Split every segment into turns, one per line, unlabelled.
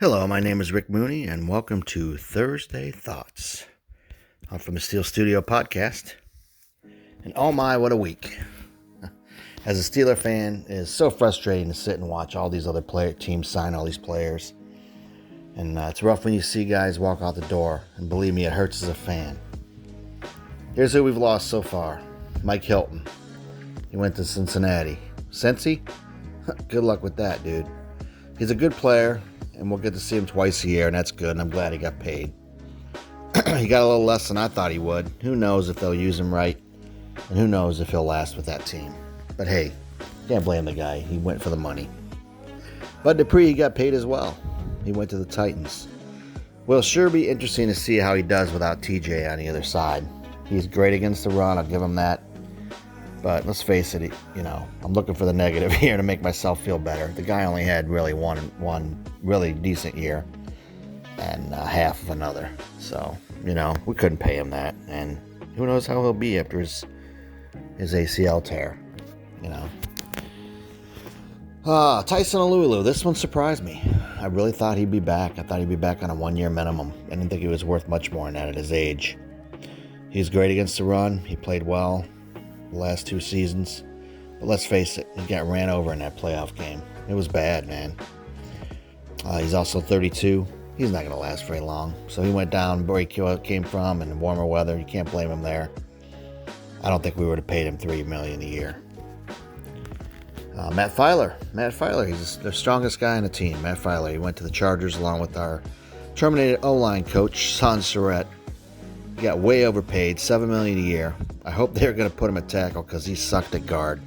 Hello, my name is Rick Mooney, and welcome to Thursday Thoughts. I'm from the Steel Studio podcast. And oh my, what a week. As a Steeler fan, it is so frustrating to sit and watch all these other teams sign all these players. And it's rough when you see guys walk out the door, and believe me, it hurts as a fan. Here's who we've lost so far. Mike Hilton. He went to Cincinnati. Cincy? Good luck with that, dude. He's a good player, and we'll get to see him twice a year, and that's good, and I'm glad he got paid. He got a little less than I thought he would. Who knows if they'll use him right, and who knows if he'll last with that team. But hey, can't blame the guy. He went for the money. But Dupre, he got paid as well. He went to the Titans. Will sure be interesting to see how he does without TJ on the other side. He's great against the run, I'll give him that. But let's face it, I'm looking for the negative here to make myself feel better. The guy only had really one really decent year and half of another. So, we couldn't pay him that. And who knows how he'll be after his ACL tear, Tyson Alualu, this one surprised me. I really thought he'd be back. I thought he'd be back on a 1-year minimum. I didn't think he was worth much more than that at his age. He's great against the run. He played well the last 2 seasons. But let's face it, he got ran over in that playoff game. It was bad, man. He's also 32. He's not going to last very long. So he went down where he came from in warmer weather. You can't blame him there. I don't think we would have paid him $3 million a year. Matt Filer, he's the strongest guy on the team. Matt Filer, he went to the Chargers along with our terminated O-line coach, Son Surratt. He got way overpaid, $7 million a year. I hope they're going to put him at tackle because he sucked at guard.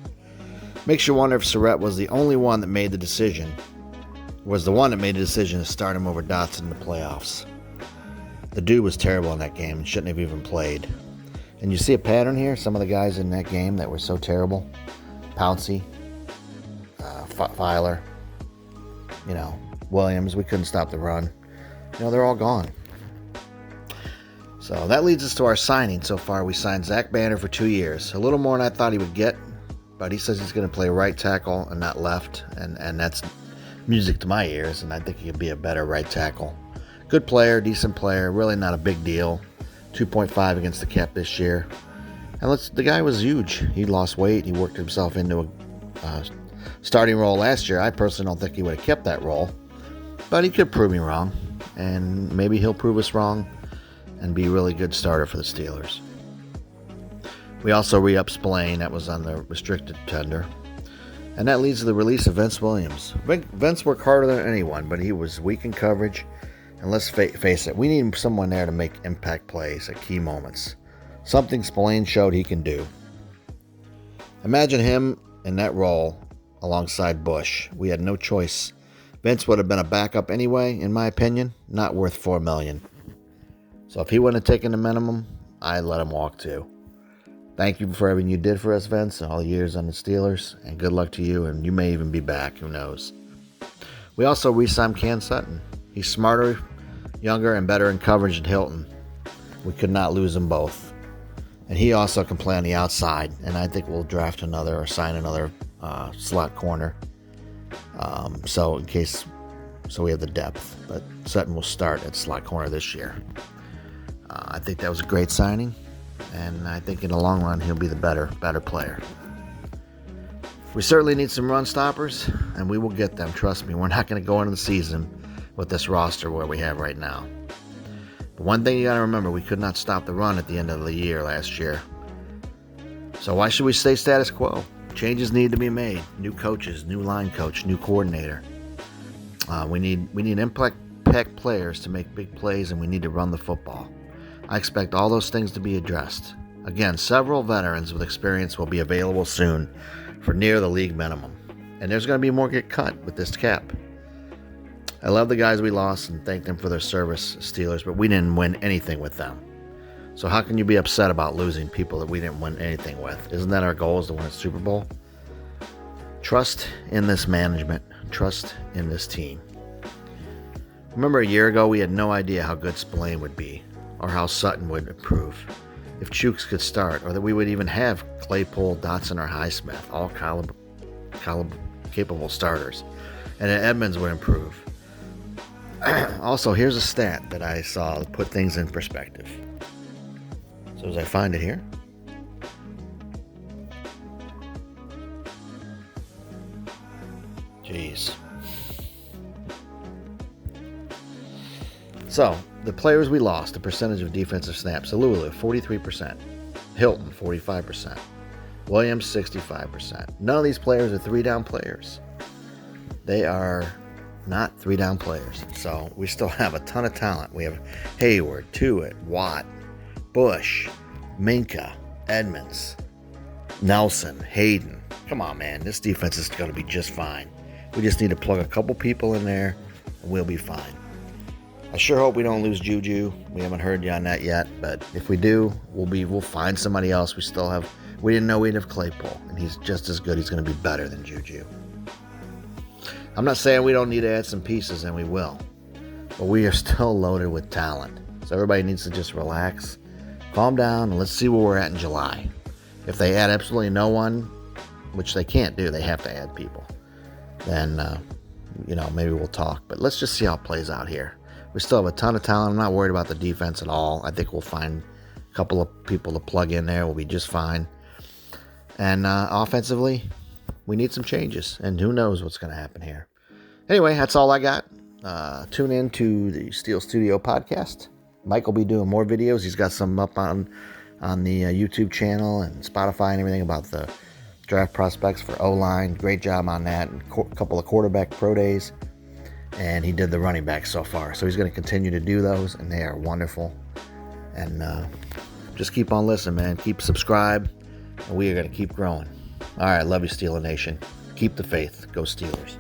Makes you wonder if Surratt was the one that made the decision to start him over Dotson in the playoffs. The dude was terrible in that game and shouldn't have even played. And you see a pattern here? Some of the guys in that game that were so terrible. Pouncey, Filer, Williams, we couldn't stop the run. They're all gone. So that leads us to our signing so far. We signed Zach Banner for 2 years. A little more than I thought he would get, but he says he's going to play right tackle and not left, and that's music to my ears, and I think he could be a better right tackle. Good player, decent player, really not a big deal. 2.5 against the cap this year. And the guy was huge. He lost weight. He worked himself into a starting role last year. I personally don't think he would have kept that role, but he could prove me wrong, and maybe he'll prove us wrong and be a really good starter for the Steelers. We also re-upped Spillane. That was on the restricted tender. And that leads to the release of Vince Williams. Vince worked harder than anyone, but he was weak in coverage. And let's face it, we need someone there to make impact plays at key moments. Something Spillane showed he can do. Imagine him in that role alongside Bush. We had no choice. Vince would have been a backup anyway, in my opinion. Not worth $4 million. So if he wouldn't have taken the minimum, I'd let him walk too. Thank you for everything you did for us, Vince, all the years on the Steelers, and good luck to you, and you may even be back, who knows. We also re-signed Sutton. He's smarter, younger, and better in coverage than Hilton. We could not lose them both. And he also can play on the outside, and I think we'll draft another or sign another slot corner. So we have the depth, but Sutton will start at slot corner this year. I think that was a great signing, and I think in the long run he'll be the better player. We certainly need some run stoppers, and we will get them. Trust me, we're not going to go into the season with this roster where we have right now. But one thing you got to remember, we could not stop the run at the end of the year last year. So why should we stay status quo? Changes need to be made. New coaches, new line coach, new coordinator. We need impact players to make big plays, and we need to run the football. I expect all those things to be addressed. Again, several veterans with experience will be available soon for near the league minimum. And there's going to be more get cut with this cap. I love the guys we lost and thank them for their service, Steelers, but we didn't win anything with them. So how can you be upset about losing people that we didn't win anything with? Isn't that our goal, is to win a Super Bowl? Trust in this management. Trust in this team. Remember a year ago, we had no idea how good Spillane would be or how Sutton would improve. If Chooks could start, or that we would even have Claypool, Dotson, or Highsmith, all capable starters, and that Edmonds would improve. Also, here's a stat that I saw to put things in perspective. So as I find it here. Jeez. So, the players we lost, the percentage of defensive snaps. Alualu, 43%. Hilton, 45%. Williams, 65%. None of these players are three-down players. They are not three-down players. So, we still have a ton of talent. We have Hayward, Tuitt, Watt, Bush, Minka, Edmonds, Nelson, Hayden. Come on, man. This defense is going to be just fine. We just need to plug a couple people in there, and we'll be fine. I sure hope we don't lose Juju. We haven't heard you on that yet, but if we do, we'll find somebody else. We didn't know we'd have Claypool, and he's just as good. He's going to be better than Juju. I'm not saying we don't need to add some pieces, and we will, but we are still loaded with talent. So everybody needs to just relax, calm down, and let's see where we're at in July. If they add absolutely no one, which they can't do, they have to add people, then maybe we'll talk. But let's just see how it plays out here. We still have a ton of talent. I'm not worried about the defense at all. I think we'll find a couple of people to plug in there. We'll be just fine. And offensively, we need some changes. And who knows what's going to happen here. Anyway, that's all I got. Tune in to the Steel Studio podcast. Mike will be doing more videos. He's got some up on the YouTube channel and Spotify and everything about the draft prospects for O-line. Great job on that. And a couple of quarterback pro days. And he did the running back so far. So he's going to continue to do those, and they are wonderful. And just keep on listening, man. Keep subscribed, and we are going to keep growing. All right, love you, Steeler Nation. Keep the faith. Go Steelers.